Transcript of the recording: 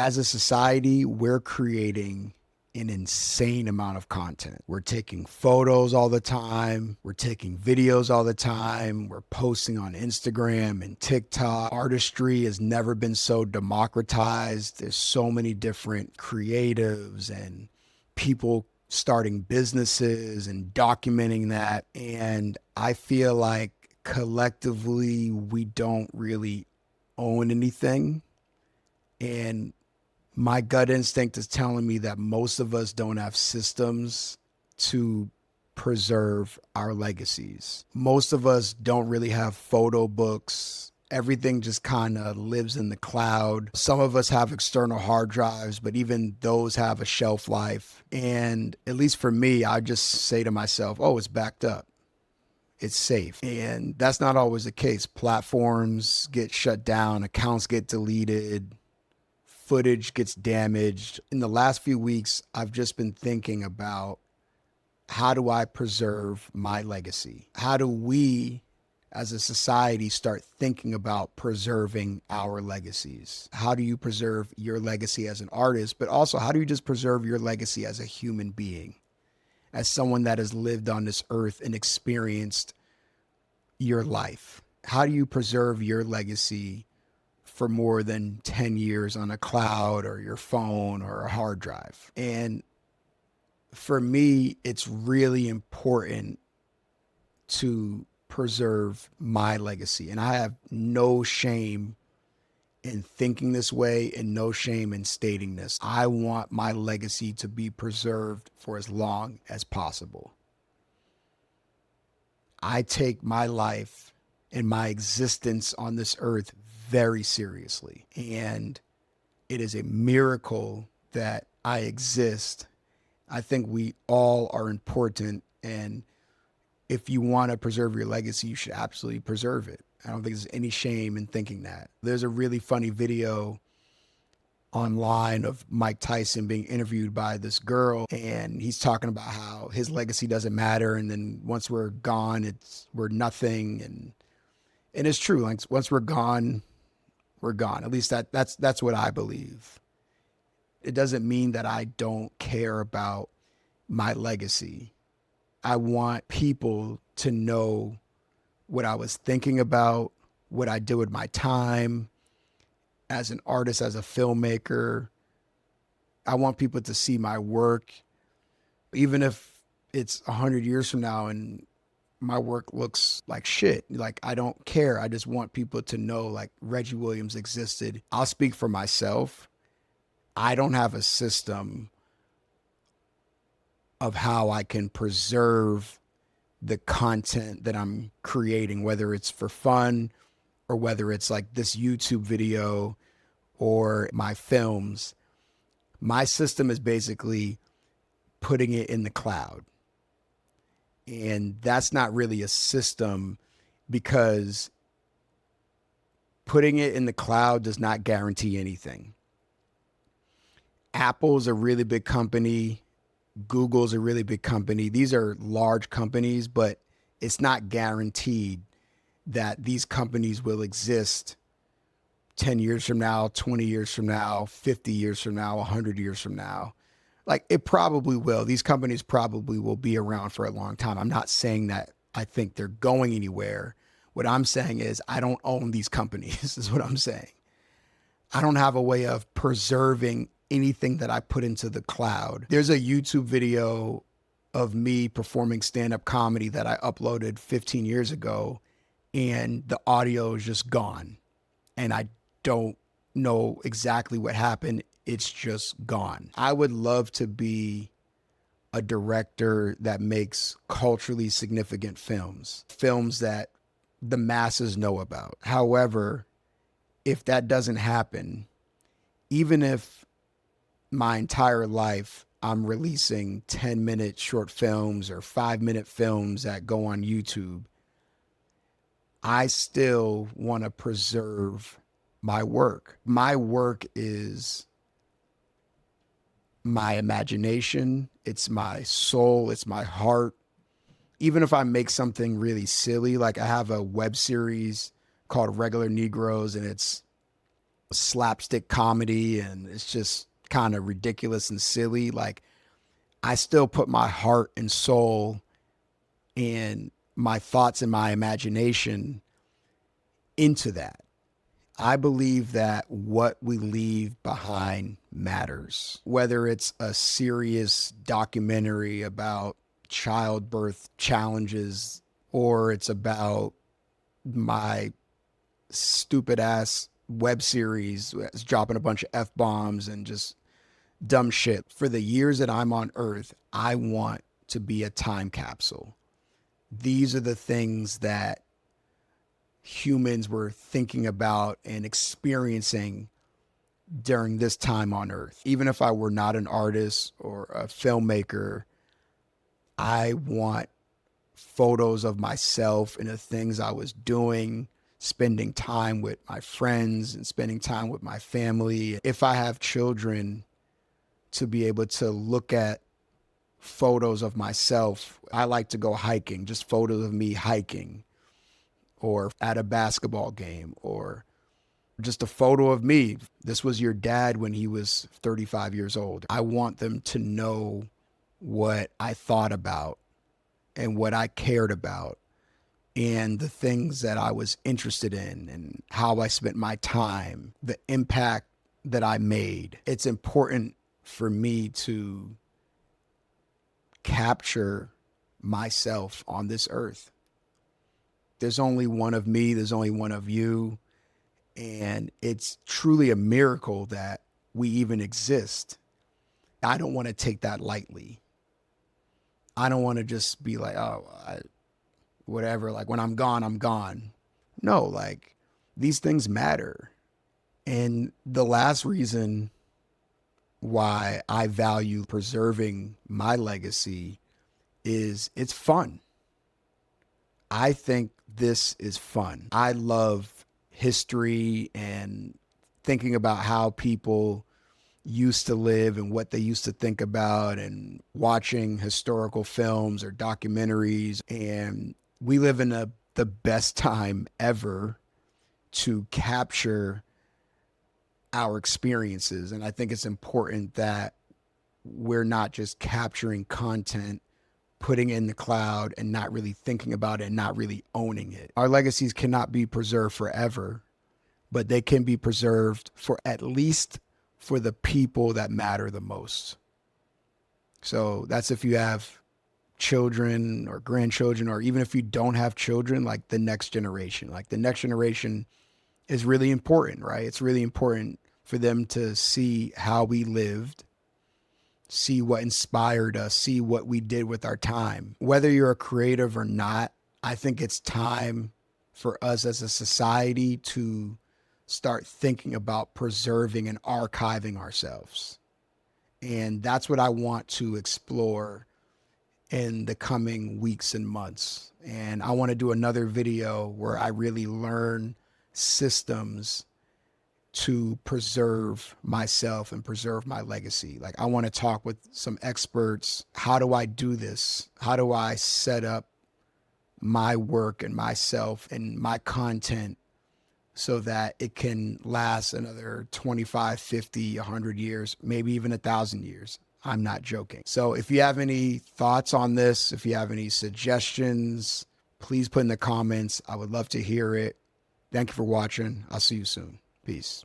As a society, we're creating an insane amount of content. We're taking photos all the time. We're taking videos all the time. We're posting on Instagram and TikTok. Artistry has never been so democratized. There's so many different creatives and people starting businesses and documenting that. And I feel like collectively, we don't really own anything. And my gut instinct is telling me that most of us don't have systems to preserve our legacies. Most of us don't really have photo books. Everything just kind of lives in the cloud. Some of us have external hard drives, but even those have a shelf life. And at least for me, I just say to myself, oh, it's backed up. It's safe. And that's not always the case. Platforms get shut down, accounts get deleted, footage gets damaged. In the last few weeks, I've just been thinking about how do I preserve my legacy? How do we as a society start thinking about preserving our legacies? How do you preserve your legacy as an artist, but also how do you just preserve your legacy as a human being, as someone that has lived on this earth and experienced your life? How do you preserve your legacy for more than 10 years on a cloud or your phone or a hard drive? And for me, it's really important to preserve my legacy. And I have no shame in thinking this way and no shame in stating this. I want my legacy to be preserved for as long as possible. I take my life and my existence on this earth very seriously. And it is a miracle that I exist. I think we all are important. And if you want to preserve your legacy, you should absolutely preserve it. I don't think there's any shame in thinking that. There's a really funny video online of Mike Tyson being interviewed by this girl, and he's talking about how his legacy doesn't matter, and then once we're gone, we're nothing. And it's true. Like once we're gone, we're gone. At least that's what I believe. It doesn't mean that I don't care about my legacy. I want people to know what I was thinking about, what I did with my time as an artist, as a filmmaker. I want people to see my work, even if it's 100 years from now and my work looks like shit. Like, I don't care. I just want people to know, like, Reggie Williams existed. I'll speak for myself. I don't have a system of how I can preserve the content that I'm creating, whether it's for fun or whether it's like this YouTube video or my films. My system is basically putting it in the cloud. And that's not really a system, because putting it in the cloud does not guarantee anything. Apple's a really big company. Google's a really big company. These are large companies, but it's not guaranteed that these companies will exist 10 years from now, 20 years from now, 50 years from now, 100 years from now. Like, it probably will. These companies probably will be around for a long time. I'm not saying that I think they're going anywhere. What I'm saying is I don't own these companies, is what I'm saying. I don't have a way of preserving anything that I put into the cloud. There's a YouTube video of me performing stand-up comedy that I uploaded 15 years ago, and the audio is just gone. And I don't know exactly what happened. It's just gone. I would love to be a director that makes culturally significant films, films that the masses know about. However, if that doesn't happen, even if my entire life I'm releasing 10-minute short films or 5-minute films that go on YouTube, I still want to preserve my work. My work is my imagination, it's my soul, it's my heart. Even if I make something really silly, like I have a web series called Regular Negroes, and it's slapstick comedy and it's just kind of ridiculous and silly. Like, I still put my heart and soul and my thoughts and my imagination into that. I believe that what we leave behind matters. Whether it's a serious documentary about childbirth challenges or it's about my stupid ass web series that's dropping a bunch of F bombs and just dumb shit. For the years that I'm on earth, I want to be a time capsule. These are the things that humans were thinking about and experiencing during this time on earth. Even if I were not an artist or a filmmaker, I want photos of myself and the things I was doing, spending time with my friends and spending time with my family. If I have children, to be able to look at photos of myself. I like to go hiking, just photos of me hiking or at a basketball game or just a photo of me. This was your dad when he was 35 years old. I want them to know what I thought about and what I cared about and the things that I was interested in and how I spent my time, the impact that I made. It's important for me to capture myself on this earth. There's only one of me, there's only one of you. And it's truly a miracle that we even exist. I don't want to take that lightly. I don't want to just be like, oh, whatever. Like when I'm gone, I'm gone. No, like these things matter. And the last reason why I value preserving my legacy is it's fun. I think this is fun. I love history and thinking about how people used to live and what they used to think about and watching historical films or documentaries. And we live in the best time ever to capture our experiences. And I think it's important that we're not just capturing content, putting it in the cloud and not really thinking about it and not really owning it. Our legacies cannot be preserved forever, but they can be preserved for at least for the people that matter the most. So that's if you have children or grandchildren, or even if you don't have children, like the next generation. Like the next generation is really important, right? It's really important for them to see how we lived, see what inspired us, see what we did with our time. Whether you're a creative or not, I think it's time for us as a society to start thinking about preserving and archiving ourselves. And that's what I want to explore in the coming weeks and months. And I want to do another video where I really learn systems to preserve myself and preserve my legacy. Like I want to talk with some experts. How do I do this? How do I set up my work and myself and my content so that it can last another 25, 50, 100 years, maybe even 1,000 years? I'm not joking. So if you have any thoughts on this, if you have any suggestions, please put in the comments. I would love to hear it. Thank you for watching. I'll see you soon. Peace.